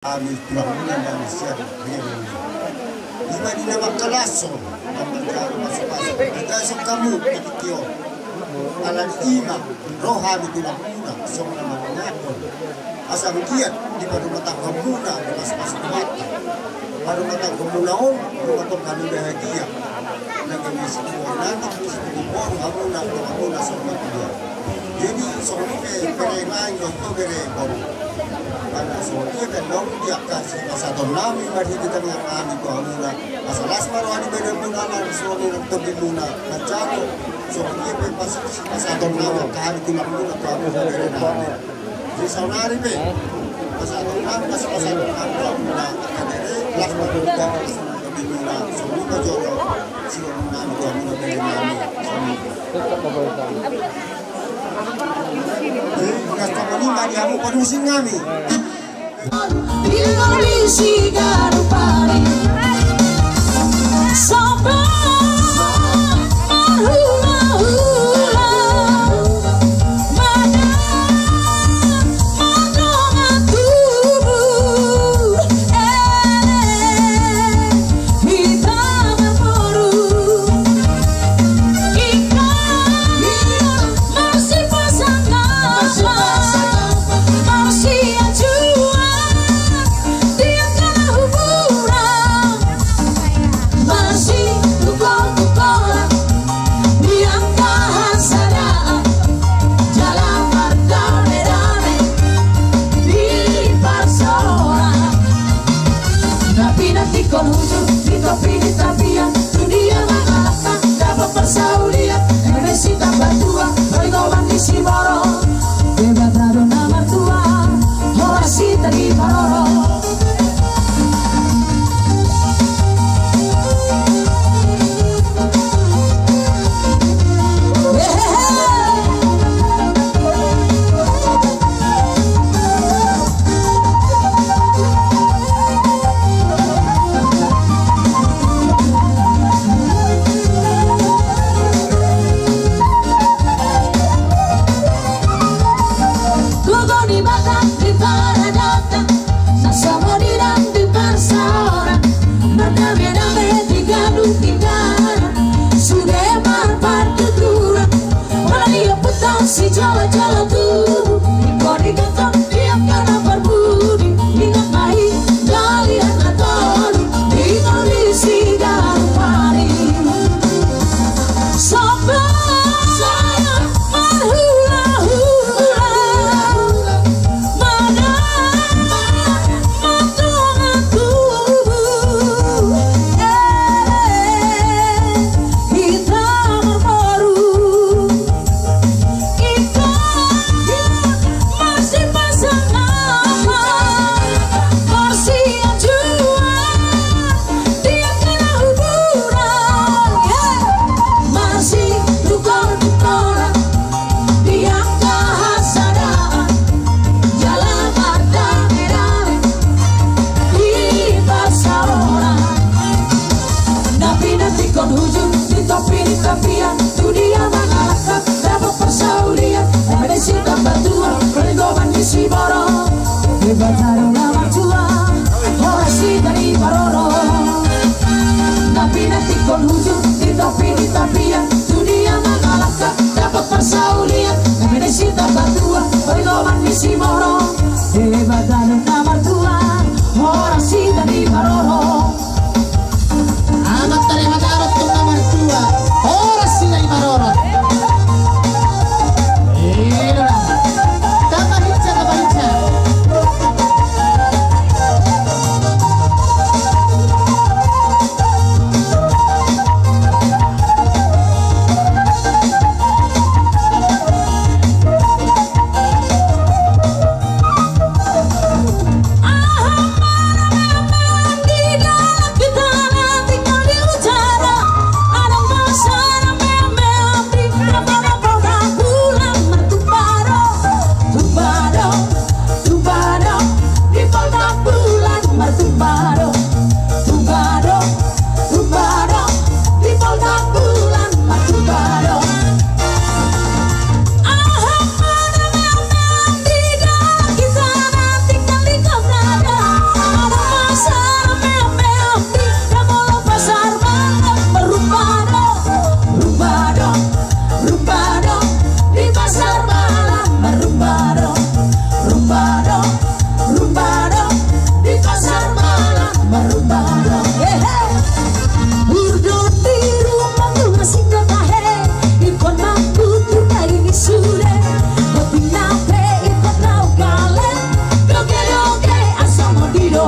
Kami pelakunya manusia begini. Lima di nama kalaso, memberitahu masing-masing. Kita kamu pikir alam ima rohani pelakunya semua mengaku. Asal kiat di pada mata kamuna di masing-masing mata. Pada mata kamuna di mata kami bahagia. Lagi misi nanti misi dibor kamuna semua dia. Jadi soalnya perenai untuk berebor. Karena soalnya kan dong dia kasih satu nami mari kita mengalami kamuna. Masalah semarwani benar-benar suami untuk dimuna macam soalnya pas satu nami kali tidak muna kamu benar-benar. Di saunari be satu nami satu nami kamuna kadere las maruka dimuna soalnya jodoh siapa nami kamuna benar-benar. Gasta menimba di amu panusin kami.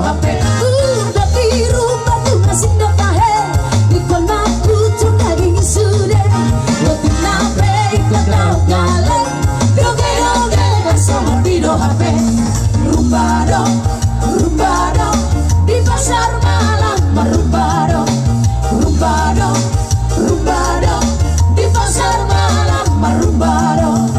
HP udah biru batu masih dapahe ikon aku tuh daging sudah waktu nape ikon tau gale doge sama video HP rumba dong di pasar malam rumba dong di pasar malam rumba dong.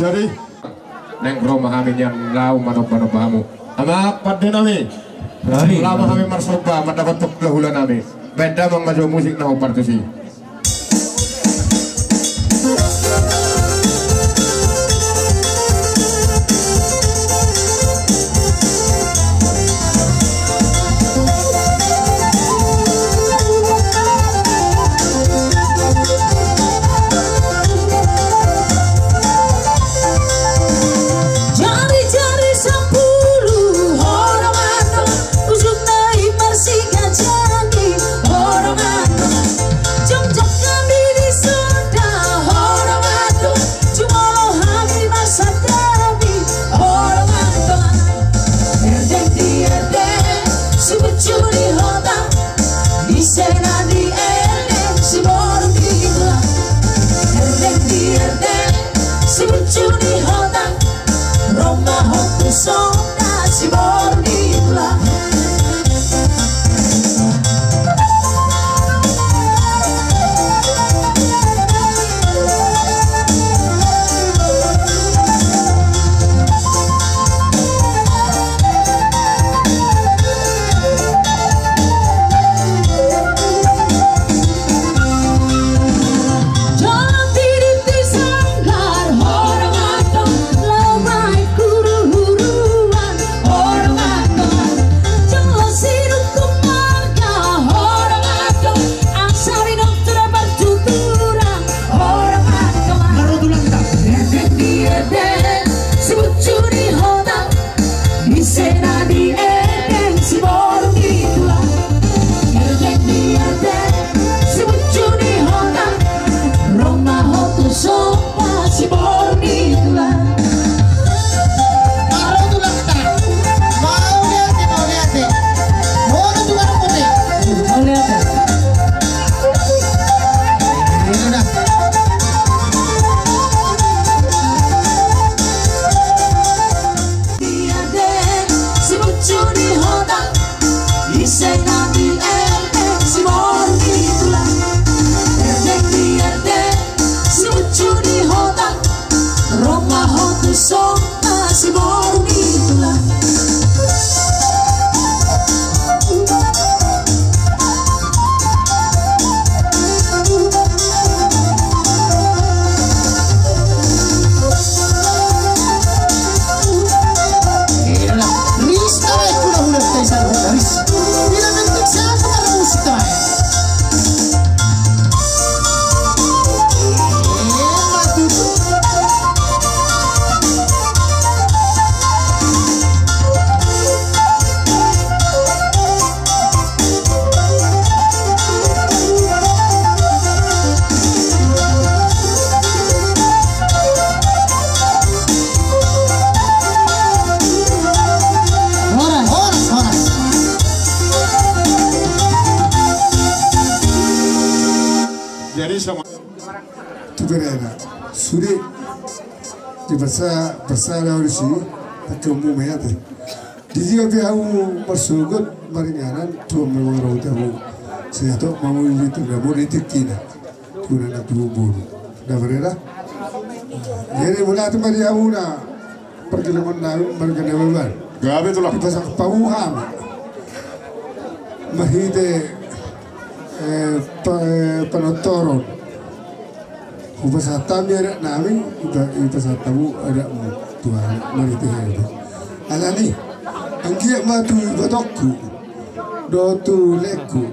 Jadi neng rumah kami yang lau mano-mano bahamu ama pada nami lama kami marsoba mendapat kehulan nami beda mengmaju musik nahu partisi Jangan tu berena suri di bersara urisi ketemu mayate di dia biau bersugut maringanan tu memang tahu saya tu mau itu nggak mau ditikina tu nak buru dah berena jadi mula tu mari awuna pergeluman nabi bergenewan Gabi tu lah. di pasang pauham mahide penotoron upasatamu ada nami upasatamu ada Tuhan merita itu alani angkia matu batokku dotu leku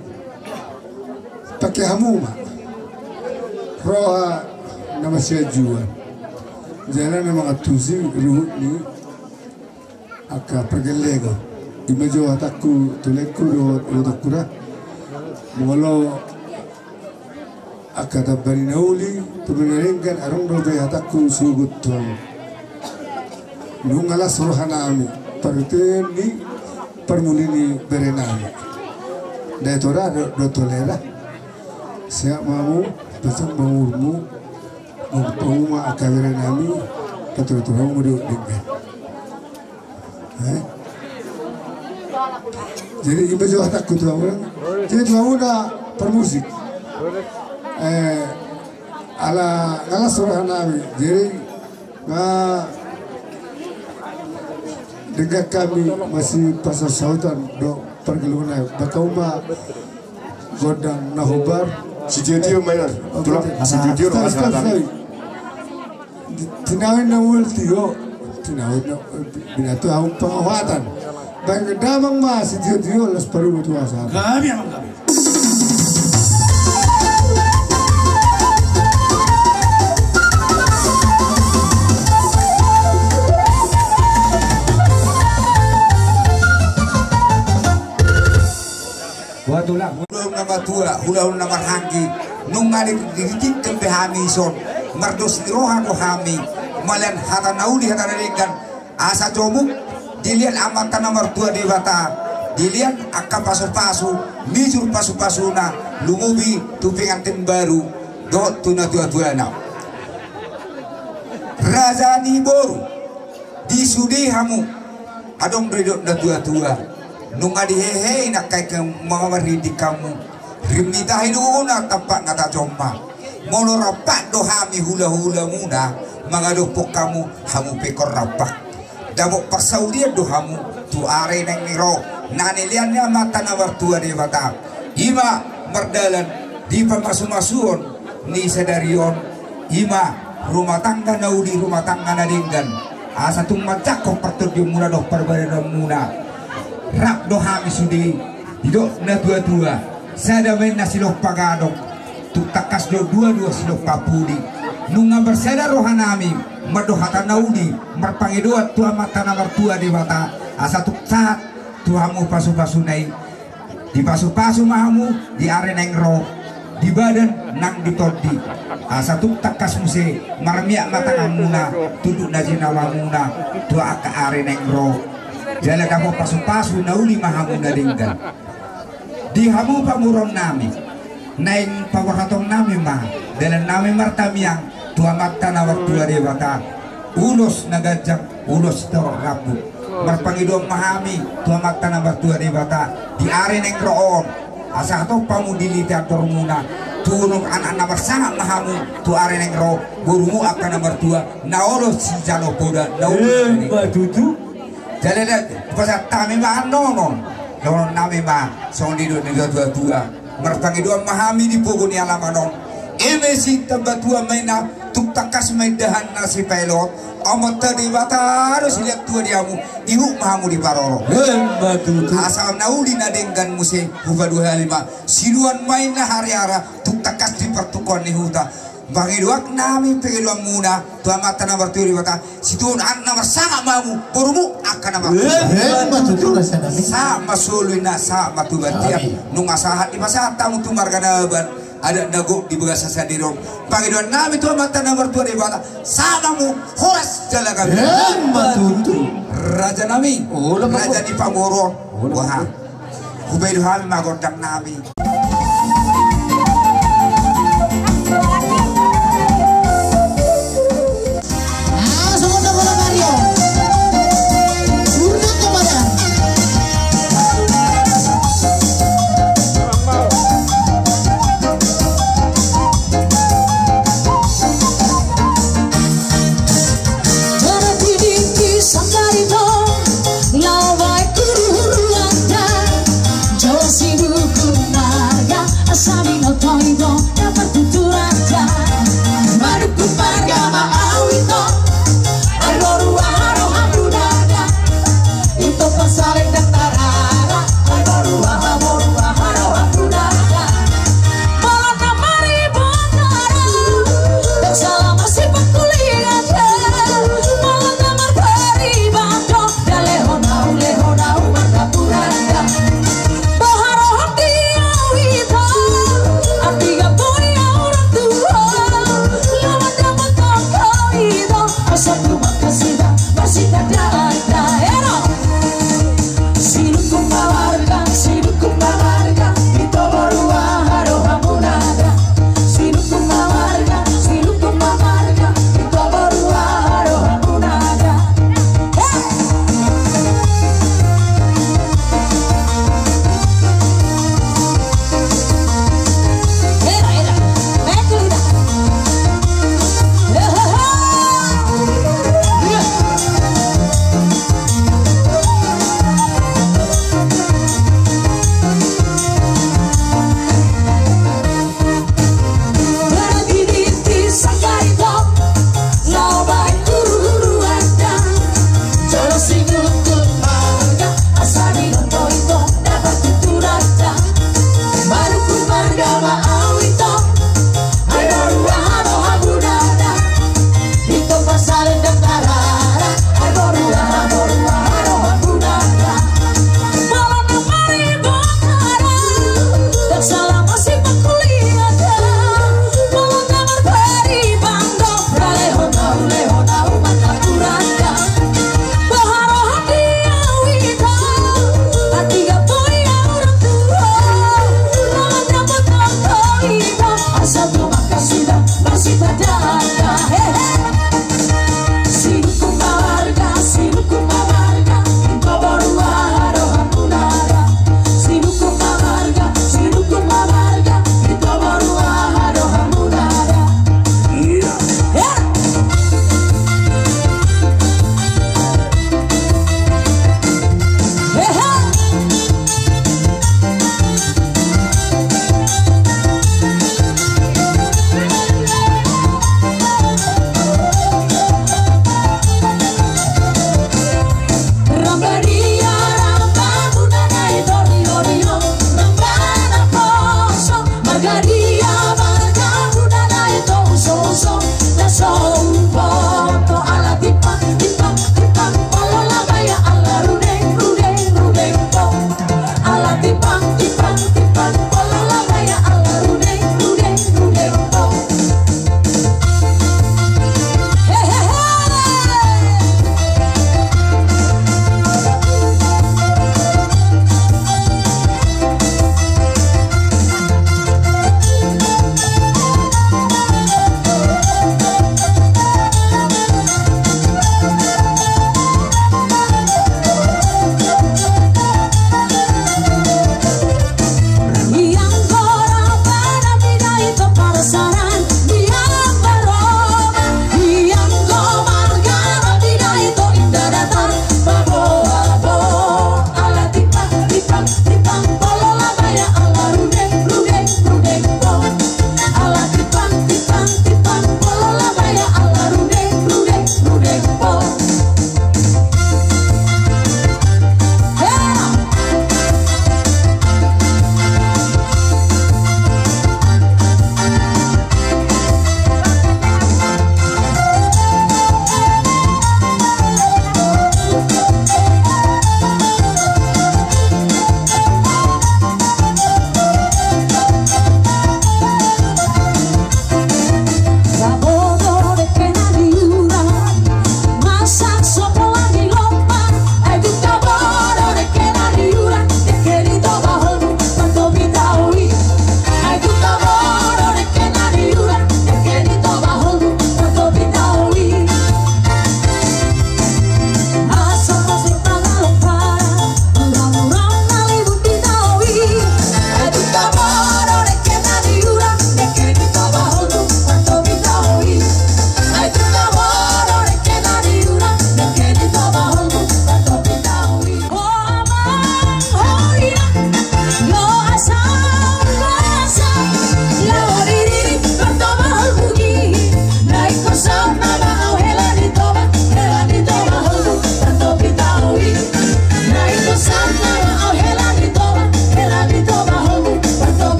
pakai hamuma roha nama siajuan jalan nama atusi ruh ni aka pergelego imajo ataku tuleku do kura molo aka tabari nauli tumenengkan arong do ataku sugut tuang nungala surhanami parteni permulini berenami datora do tolera siap mau besok mengurmu mengpuma aka berenami katur-turang mudu dengan jadi ibu juga takut orang jadi tuh udah permusik ala surah nabi jadi dengan kami masih pasal sautan do pergeluan bakauma godang nahubar Si Jodio mainan, tulang si Jodio orang selatan. Tinawin na ultiyo, tinawin na binatu ang pangawatan. Baik damang mas si Jodio las paru tu asal. Kami ang kami. Hulahun nama tua, hulahun nama hanggi, nungali didikin kembe hami son, mardos irohan rohami, malen hata nauli hata nalingan, asa jomuk, dilihat amatan nomor tua dewata, dilihat akam pasu-pasu, mijur pasu-pasuna, lumubi tupingan tim baru, do tuna tua-tua na. Raja ni boru, disudi hamu, adong redok na tua-tua. Nunga dihehe nak kai ke mawari di kamu rimita hiduna tapak ngata jomma molo rapat do hami hula-hula muda mangadopok kamu hamu pekor rapak dabok pasaudia do hamu tu are nang niro naniliannya mata nawar tua dewata ima merdalan di pemasu-masuon ni sadarion ima rumah tangga naudi rumah tangga nadinggan asa tung macakok pertudio muna do perbadan muna rak do hami sudi hidup na tua-tua sada main nasilok pagadok tuk takas do dua-dua silok papudi nunga bersada rohanami madohata naudi marpangidoa tua mata namar tua di mata asa tuk saat tuamu pasu-pasunai di pasu-pasu mahamu di areneng ro di badan nang ditodi asa tuk takas muse marmiak mata ngamuna tuduk najina mamuna tua aka areneng ro jala kamu pasu-pasu nauli mahamu nadinggan di hamu pamuron nami naing pawakatong nami ma dalam nami martamiang tua mata nawar tua dewata ulos nagajak ulos tawar rabu marpangidong mahami tua mata nawar tua dewata di are neng roon asa atau pamudili teater muna tunong anak-anak bersama mahamu tua are neng ro burumu akan nomor tua naolo si jalo poda naolo batutu jadi pasal kami bahan nonon, kalau nami mah soal di dunia dua merpangi dua mahami di pogon yang lama non. Emesi tempat dua mainna tuk takas main dahan nasi pelot, amat tadi bata harus lihat tua diamu, ibu mahamu di paroro. Asal nauli nadenggan musim buka 25, siluan mainna hari ara tuk takas di pertukuan ni huta. Bagi dua nami pengeluan muna tua mata nomor tujuh bata situ an nomor sama mamu borumu akan nomor sama suluina sama tu batiap nunga sahat di masa tamu tu marganaban ada nagok di begas sadirong bagi dua nami tua mata nomor tujuh bata sama mu horas jalakan raja nami raja di pamoro wah kubedu hal magodang nami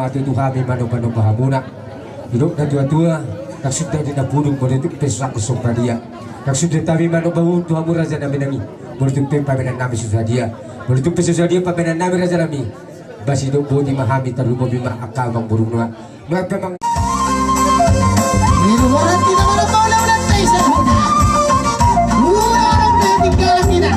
batu tu kami mano-mano bahamuna. Hidup na tua-tua, nak sudah di napudung berituk pesak kesopa dia. Nak sudah kami mano bahu tu hamu raja nami nami. Berituk peminan nami susah dia. Berituk susah dia peminan nami raja nami. Bas hidup bodi mahami terlupa bima akal bang burung noa. Mereka bang. Orang kita mana tahu udah tahu sudah. Orang tinggal kita.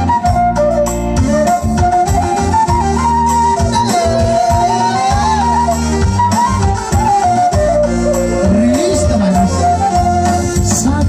Sa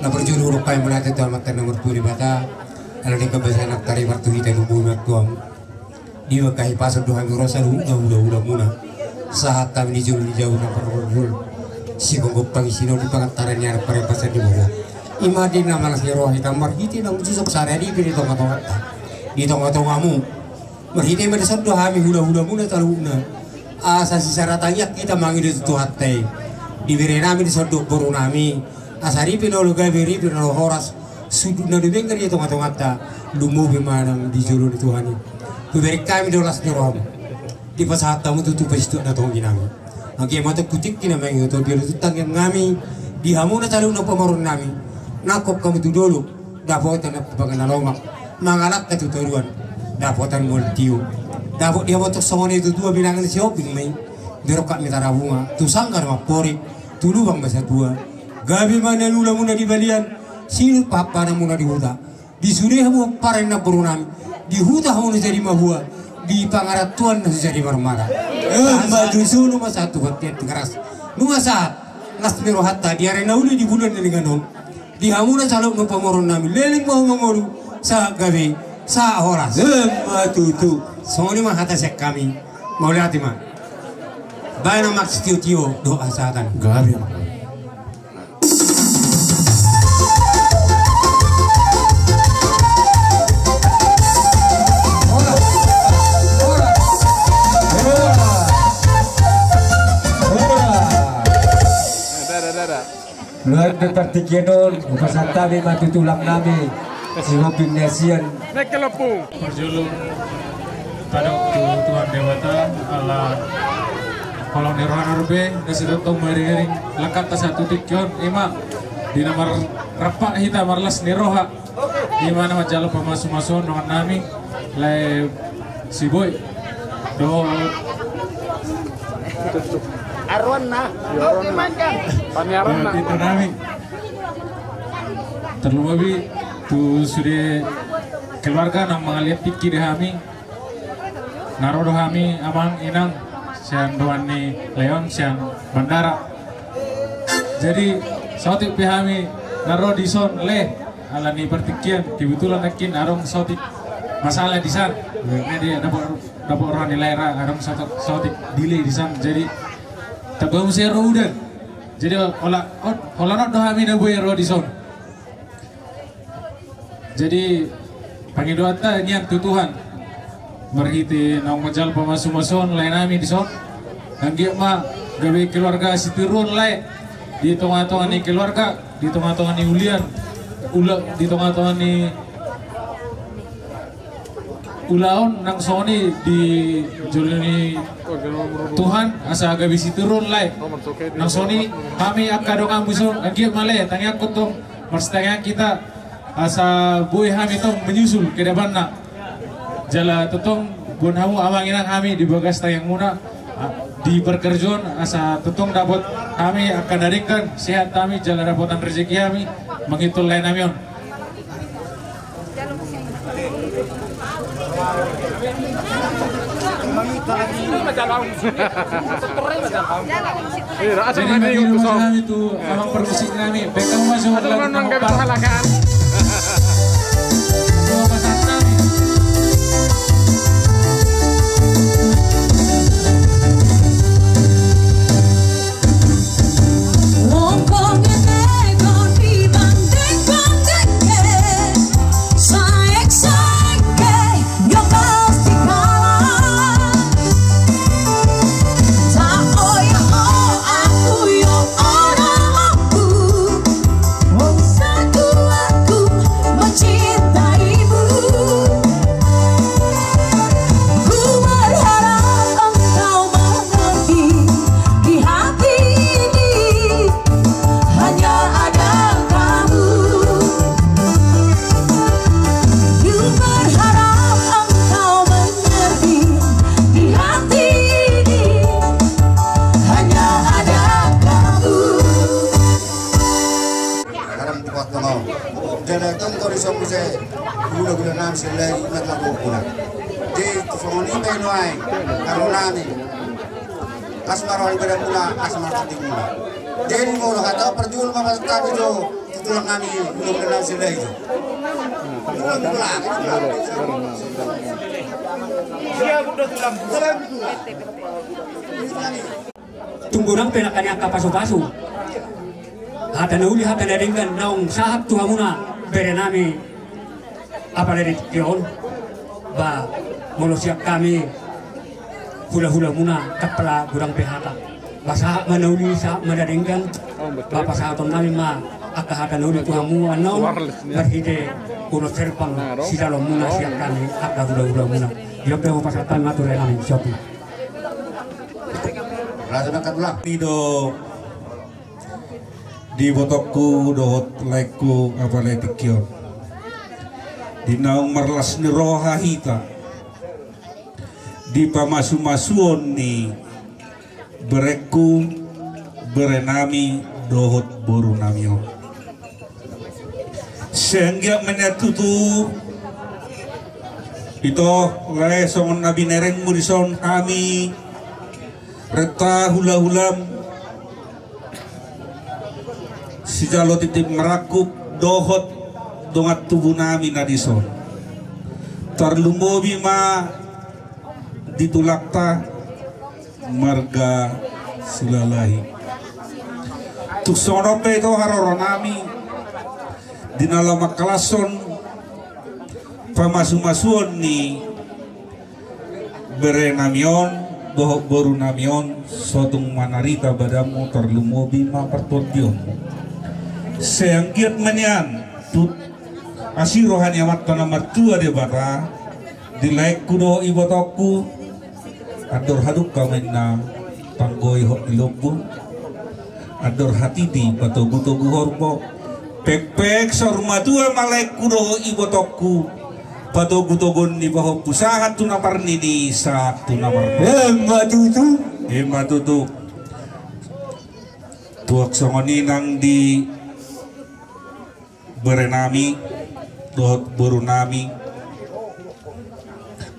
na berjulur kay mulai itu amat nomor 2 bata ala di kebiasaan nak tari waktu kita lubu nak tuam di wakai pasal doa rosa udah muna saat kami jauh na pergul si gogop pangisino di pangantarannya ada pare pasal di bawah imadi na malas roh hitam marhiti na uji sok sare di pili tonga di tonga-tongamu marhiti mana satu hami udah muna taluna asa si syaratanya kita manggil itu hati di berenami di satu borunami asari pinolo gaberi pinolo horas sudut na dibengkar itu ngata-ngata lumu bimanang di juru di Tuhan beri kami dolas nyerom di pasal tamu tutup pesitu na tong ginami angke mata kutik kina mengi to biar itu tangan ngami di hamuna talu na pamarun nami nakop kami tu dulu dapotan na panganalomak mangalak ka tuturuan dapotan multiu dapot dia motor somone itu dua bilangan sioping mai derokak mitara bunga tu sanggar mapori tulu bang bahasa tua gabi mana lula muna di balian sini papa na muna di huta di suri hamu paren na burunami di huta hamu jadi mahua di pangaratuan na jadi marmara baju sunu masa tu hatian keras nunga saat las mero hatta di arena uli di bulan dengan nom di hamu na salok no pamoron nami leling mau mengoru sa gabi sa horas tutu soni mah hata sek kami mau lihat mah bayar max tio doa saatan gabi luar detak tikedon pasata mi matutulak nami singoping nasian naik ke lepung berjulur tadok Tuhan Dewata ala kolong nerohan arbe nasidotong mering lengkap ta satu tikyon ima di nomor rapak hita marlas neroha di mana majalo pemasu-masu dengan nami lai si boy do Arwan na. Panyaran na. Itu nami. Terlebih tu sudah keluarga nang mengaliat pikir kami. Narodo kami amang inang siang doan ni Leon siang bandara. Jadi sautik kami naro di son le alani pertikian kebetulan nakin arong sautik masalah di sana. Ini dia dapat orang di layar arong sautik delay di sana. Jadi tabang saya rodan, jadi olah nak doa kami nak buat rodison. Jadi panggil doa ta niat tu Tuhan, berhiti nang majal pemasu-masuan lain kami di son. Anggi ma gawe keluarga si turun lain di tengah-tengah ni keluarga, di tengah-tengah ni ulian, di tengah-tengah ni ulaon nang soni di jolini Tuhan asa gabi si turun lai nang soni kami akadong ambuso agil male tanya aku tuh mestanya kita asa boy kami tuh menyusul ke depan nak jala tutong bun hamu amanginan kami di bagas tayang muna di perkerjaan asa tutong dapat kami akan daringkan sehat kami jala dapatan rezeki kami mengitul lain namion. Jadi bagi rumah kami itu abang permusik kami bekal masuk lagu nomor kasmaroh ibadah mula kasmaroh mula. Jadi mau kata perjual mama tadi jo tulang kami belum kenal sila itu. Tunggu penakannya ka pasu-pasu. Hata nauli hata naringgan naong sahab tuhamuna berenami apa dari tiyon ba molo siap kami hula-hula muna kapala gurang PHK. Basa manauli sa madaringgan bapak sahaton nami ma akahata nauli tuhamu anaon berhide kuno serpang si dalam muna siap kami akah hula-hula muna. Yobe mo pasatan mature kami shopping. Nido di botokku dohot lekku apa letikyo di naung marlas ni roha hita di pamasu-masuon ni bereku berenami dohot boru namyo sehingga menyatutu itu leh songon nabi nereng murison kami reta hula-hulam si jalo titip merakup dohot dongat tubuh nami nadison tarlumobi ma ditulakta marga silalahi tuk sonope itu haroro nami dinala makalason pamasu-masuon ni berenamion dohok boru namion sotung manarita badamu terlumobi ma pertodion seanggiat menyan tut asirohan yamat nomor 2 de bata dilaik kudo ibotoku ador haduk kamenna tanggoi hok ilobu ador hatiti batogu-togu horbo pek-pek sorma 2 malaik kudo ibotoku patogu-togon ni bahwa pusahat tu napar nini saat tu napar matutu tuak songoni nang di berenami dohot borunami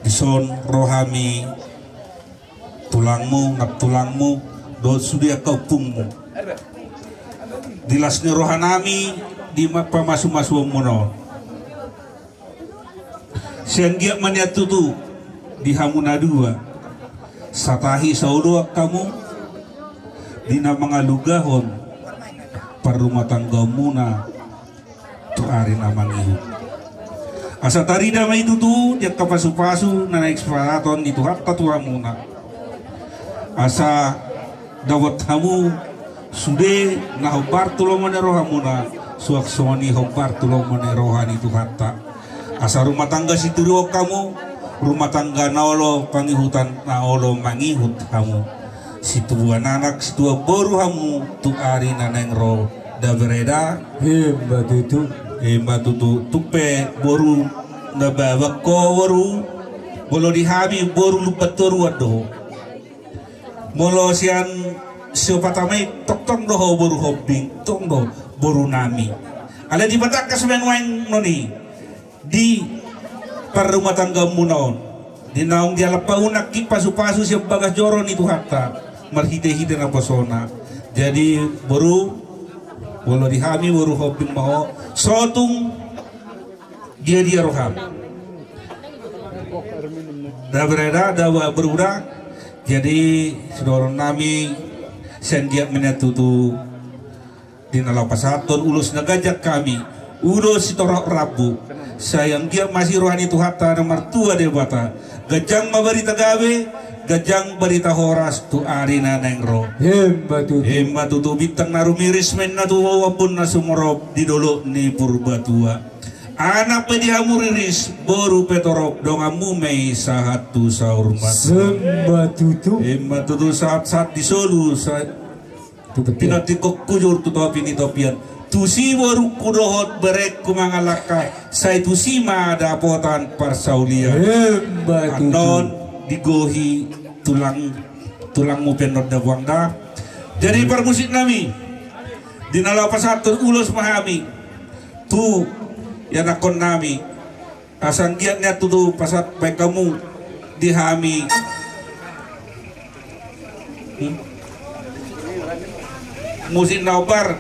dison rohami tulangmu ngap tulangmu dohot sudia kaupungmu dilasni rohanami di pamasu-masu mono sehingga menyatutu di hamuna 2 satahi saudua kamu dina mangalugahon parumah tangga muna tu ari namangihu asa tari damai itu tu dia kapasu-pasu na eksparaton itu hatta tu hamuna asa dawat hamu sude na hobar tulong rohamuna suak soni hobar tulong rohani itu hatta asa rumah tangga situ kamu rumah tangga naolo pangihutan naolo mangihut kamu situ anak situ boru kamu tu ari naneng ro da bereda batutu tupe boru na bawa ko boru bolo dihami boru lupa toru ado molo sian siopatamai tok doho boru hobbing tong do boru nami ala di batak kasmen wain noni di rumah tangga munaon di naung dia lepaunak ki pasu-pasu siap bagas joron itu hatta marhite-hite na pesona jadi baru bolo dihami baru hobi mau sotung dia roham dah berada dah berudah jadi saudara nami sendiak menyatutu di nalau pasaton ulus nagajak kami ulus sitorok rabu sayang dia masih rohani itu hatta nomor 2 de bata gajang mabarita gawe gajang barita horas tu arina nengro hembatu tu bintang narumiris men na tu wapun na sumorob di dolo ni purbatua anak pedihamuriris boru petorok dongamu mei sahatu saurmat hembatu tu saat disolu pinatikok kujur tu topi topian tusi baru kudohot berek kumangalaka saya tusi ma dapotan parsaulia anon digohi tulangmu penot da buangda jadi permusik nami di nalau pasatun ulus mahami tu yang nakon nami asang giatnya tu pasat baik kamu dihami Musik nobar.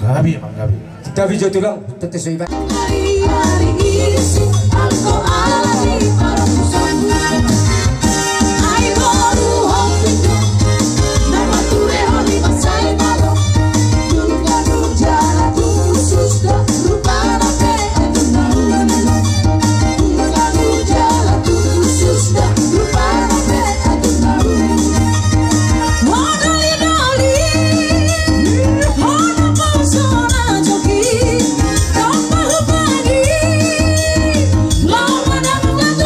Gabi emang gabi. Kita bisa tulang tetes iba.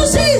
See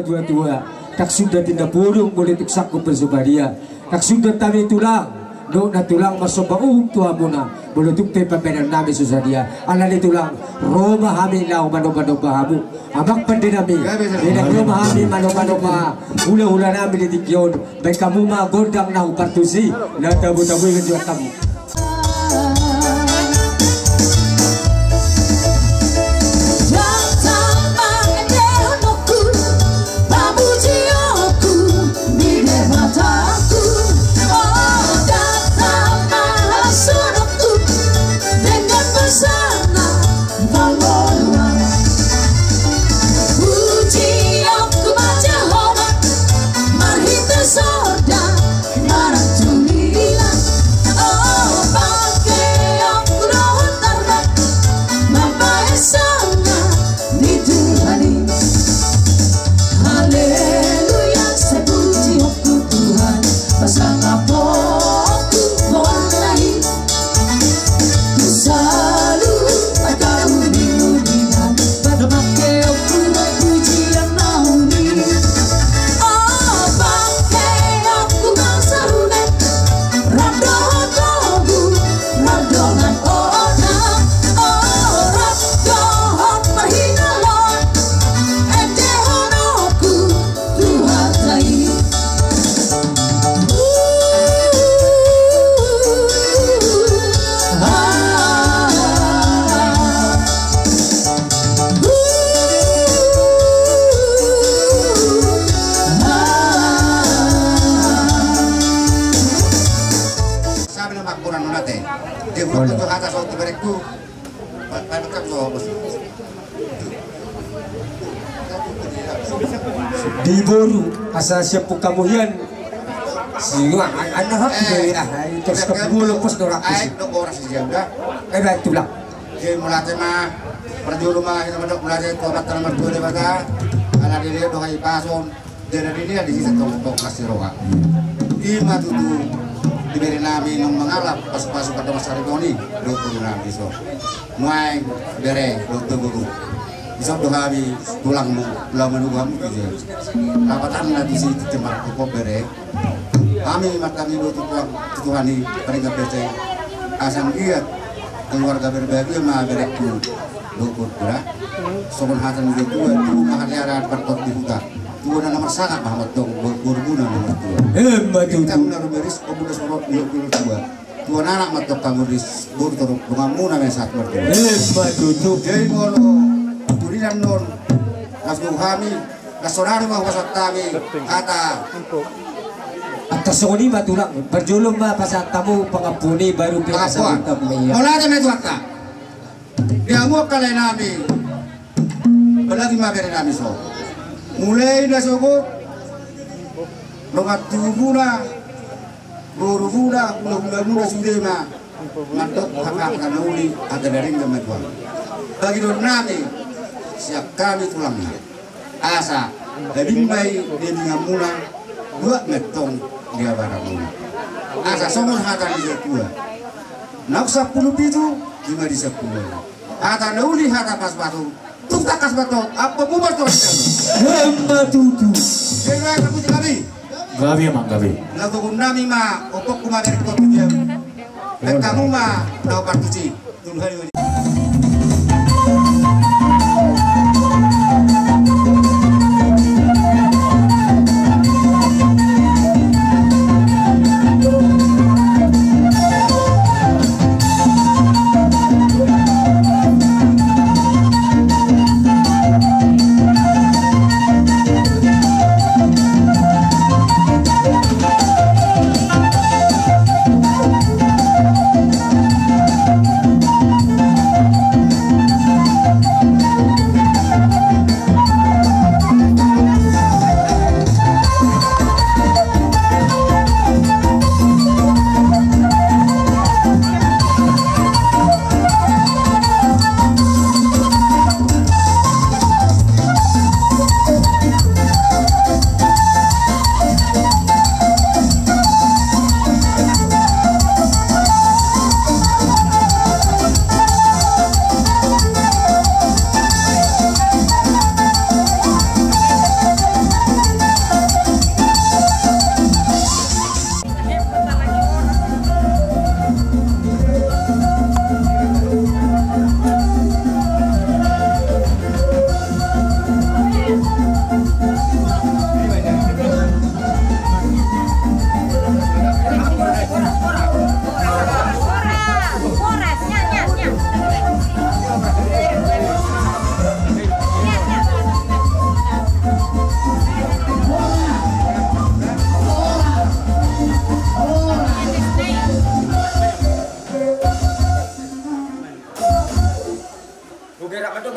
dua-dua tak sudah tidak burung politik saku bersubaria tak sudah tadi tulang do na tulang masoba tua muna bulutuk te pambenan nami susadia ala ni tulang Roma hami lau mano-mano bahamu amak pandinami tidak Roma hami mano-mano baha hula-hula nami di tikyon baik kamu ma gondang na upartusi na tabu-tabu yang jual kamu di boru asa siap kamuhian siwa anak dari terus kebulu pos dorak sih tulang mulai mah perjulu mah itu mulai komat nomor 2 de baga anak dia doa ipason dari dia di sisi tong kasih roa ima tutu diberi nami nung mengalap pas pada masa seremoni dokter nabi so muai bere dokter guru bisa dohabi tulangmu lama nunggu gitu rapatan di situ tempat kok bere kami matami do Tuhani paling bece asam iya keluarga berbahagia mah bereku dokter pura sogon hatan di tua tu mahaliaran perkot di hutan tua nomor sangat Muhammad dong berguna nomor 2 kita benar beris pemuda sorot 22 tua anak matok kamu di burtorok bungamu namanya saat berdua jadi kalau kurinan non las kami las sonari mau pasat kami kata atas soni matulang berjulum mah pasat tamu pengapuni baru biasa mulai dari itu kata dia mau kalian nami belagi mah beri nami so mulai dari sokot logat tubuna buru buda buda sudah mah matok kakak kanuli ada dari nggak tuan bagi don nami siap kami tulangnya asa lebih baik dia mengamuna 2 metong dia barang muna asa somon hatan di dua nak 10 itu 5 di 10 hatan nauli hatan pas batu tuk takas batu apa bubar tuh hamba tutu kira kamu kami emang gabi lagu nami mah opok kuma dari kota dia dan kamu mah tahu partuci tunggu hari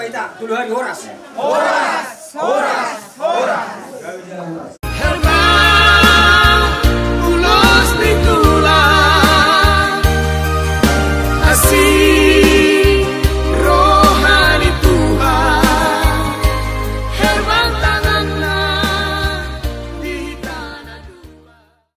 kita, tulu hari horas. Horas.